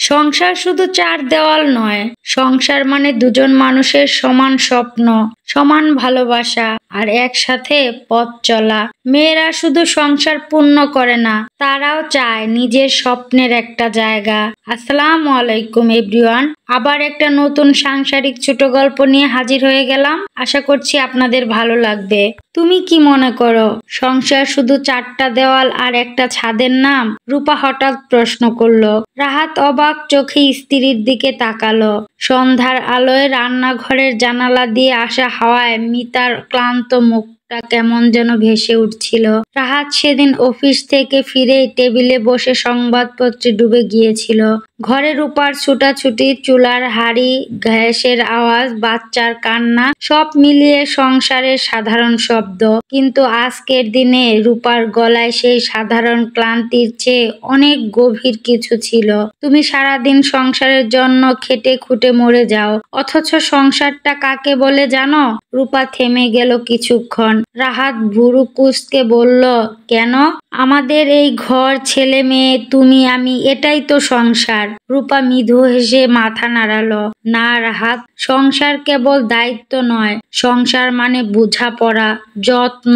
সংসার শুধু চার দেওয়াল নয়, সংসার মানে দুজন মানুষের সমান স্বপ্ন, সমান ভালোবাসা আর একসাথে পথ চলা। মেয়েরা শুধু সংসার পূর্ণ করে না, তারাও চায় নিজের স্বপ্নের একটা জায়গা। আসসালামু আলাইকুম এভরিওয়ান, আবার একটা নতুন সাংসারিক ছোট গল্প নিয়ে হাজির হয়ে গেলাম। আশা করছি আপনাদের ভালো লাগবে। তুমি কি মনে করো সংসার শুধু চারটা দেওয়াল আর একটা ছাদের নাম? রূপা হঠাৎ প্রশ্ন করলো। রাহাত অবাক চোখে স্ত্রীর দিকে তাকালো। সন্ধ্যার আলোয় রান্নাঘরের জানালা দিয়ে আসা হাওয়ায় মিতার ক্লান্ত মুখটা কেমন যেন ভেসে উঠছিল। রাহাত সেদিন অফিস থেকে ফিরেই টেবিলে বসে সংবাদপত্রে ডুবে গিয়েছিল। ঘরে রূপার ছুটাছুটি, চুলার হাঁড়ি, গ্যাসের আওয়াজ, বাচ্চার কান্না, সব মিলিয়ে সংসারের সাধারণ শব্দ। কিন্তু আজকের দিনে রূপার গলায় সেই সাধারণ ক্লান্তির চেয়ে অনেক গভীর কিছু ছিল। তুমি সারাদিন সংসারের জন্য খেটে খুঁটে মরে যাও, অথচ সংসারটা কাকে বলে জানো? রূপা থেমে গেল কিছুক্ষণ। রাহাত ভুরু কুঁচকে বলল, কেন? আমাদের এই ঘর, ছেলে মেয়ে, তুমি আমি, এটাই তো সংসার। রূপা মৃদু হেসে মাথা নাড়ালো। না রাহাত, সংসার কেবল দায়িত্ব নয়, সংসার মানে বোঝাপড়া, যত্ন,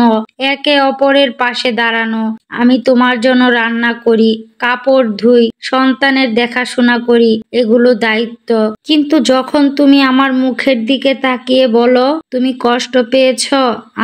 একে অপরের পাশে দাঁড়ানো। আমি তোমার জন্য রান্না করি, কাপড় ধুই, সন্তানের দেখাশোনা করি, এগুলো দায়িত্ব। কিন্তু যখন তুমি আমার মুখের দিকে তাকিয়ে বলো তুমি কষ্ট পেয়েছ,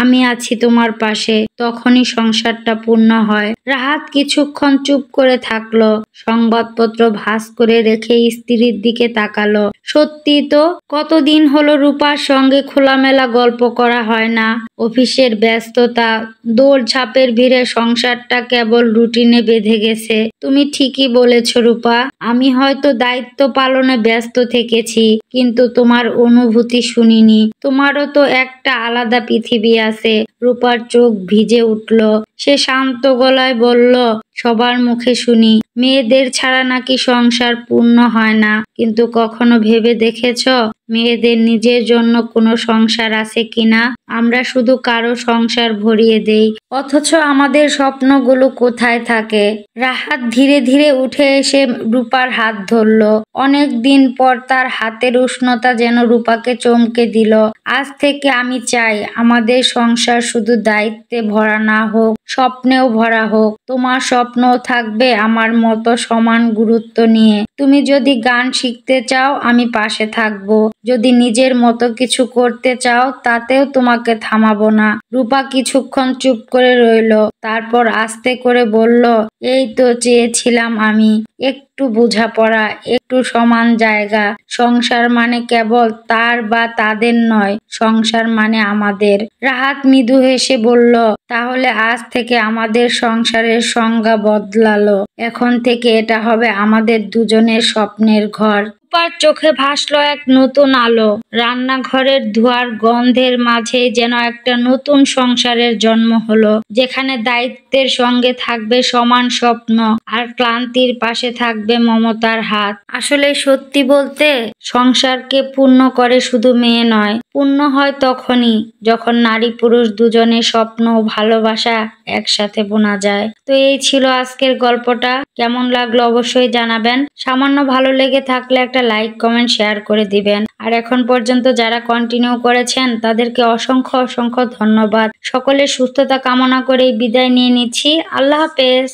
আমি আছি তোমার পাশে, তখনই সংসারটা পূর্ণ হয়। রাহাত কিছুক্ষণ চুপ করে থাকলো। সংবাদপত্র ভাঁজ করে রেখে স্ত্রীর দিকে তাকালো। সত্যি তো, কতদিন হলো রূপার সঙ্গে খোলামেলা গল্প করা হয় না। অফিসের ব্যস্ততা, দৌড়ঝাঁপের ভিড়ে সংসারটা কেবল রুটিনে বেঁধে গেছে। তুমি ঠিকই বলেছ রূপা, আমি হয়তো দায়িত্ব পালনে ব্যস্ত থেকেছি, কিন্তু তোমার অনুভূতি শুনিনি। তোমারও তো একটা আলাদা পৃথিবী আছে। রূপার চোখ ভিজে উঠল। সে শান্ত গলায় বলল, সবার মুখে শুনি মেয়েদের ছাড়া নাকি সংসার পূর্ণ হয় না, কিন্তু কখনো ভেবে দেখেছ মেয়েদের নিজের জন্য কোনো সংসার আছে কিনা? আমরা শুধু কারো সংসার ভরিয়ে দেই, অথচ আমাদের স্বপ্নগুলো কোথায় থাকে? রাহাত ধীরে ধীরে উঠে এসে রূপার হাত ধরল। অনেক দিন পর তার হাতের উষ্ণতা যেন রূপাকে চমকে দিল। আজ থেকে আমি চাই আমাদের সংসার শুধু দায়িত্বে ভরা না হোক, স্বপ্নেও ভরা হোক। তোমার স্বপ্নও থাকবে আমার মতো সমান গুরুত্ব নিয়ে। তুমি যদি গান শিখতে চাও, আমি পাশে থাকবো। যদি নিজের মতো কিছু করতে চাও, তাতেও তোমাকে থামাবো না। রূপা কিছুক্ষণ চুপ করে রইল, তারপর আস্তে করে বলল, এই তো চেয়েছিলাম আমি, একটু বোঝাপড়া, একটু সমান জায়গা। সংসার মানে কেবল তার বা তাদের নয়, সংসার মানে আমাদের। রাহাত মৃদু হেসে বলল, তাহলে আজ থেকে আমাদের সংসারের সংজ্ঞা বদলালো। এখন থেকে এটা হবে আমাদের দুজনের স্বপ্নের ঘর। রূপার চোখে ভাসলো এক নতুন আলো। রান্নাঘরের ধোঁয়ার গন্ধের মাঝে যেন একটা নতুন সংসারের জন্ম হলো, যেখানে দায়িত্বের সঙ্গে থাকবে সমান স্বপ্ন আর ক্লান্তির পাশে থাকবে মমতার হাত। আসলে সত্যি বলতে, সংসারকে পূর্ণ করে শুধু মেয়ে নয়, পূর্ণ হয় তখনই যখন নারী পুরুষ দুজনের স্বপ্ন ও ভালোবাসা একসাথে বোনা যায়। তো এই ছিল আজকের গল্পটা। কেমন লাগলো অবশ্যই জানাবেন। সামান্য ভালো লেগে থাকলে একটা লাইক, কমেন্ট, শেয়ার করে দিবেন। আর এখন পর্যন্ত যারা কন্টিনিউ করেছেন তাদেরকে অসংখ্য অসংখ্য ধন্যবাদ। সকলের সুস্থতা কামনা করে বিদায় নিয়ে নিচ্ছি। আল্লাহ হাফেজ।